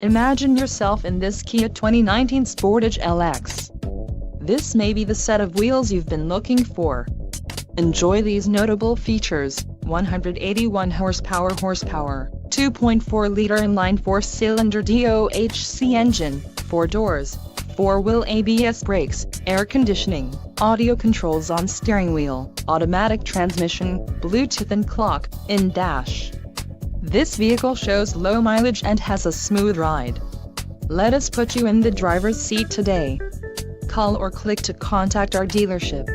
Imagine yourself in this Kia 2019 Sportage LX. This may be the set of wheels you've been looking for. Enjoy these notable features: 181 horsepower, 2.4-liter inline 4-cylinder DOHC engine, 4 doors, 4-wheel ABS brakes, air conditioning, audio controls on steering wheel, automatic transmission, Bluetooth and clock-in dash. This vehicle shows low mileage and has a smooth ride. Let us put you in the driver's seat today. Call or click to contact our dealership.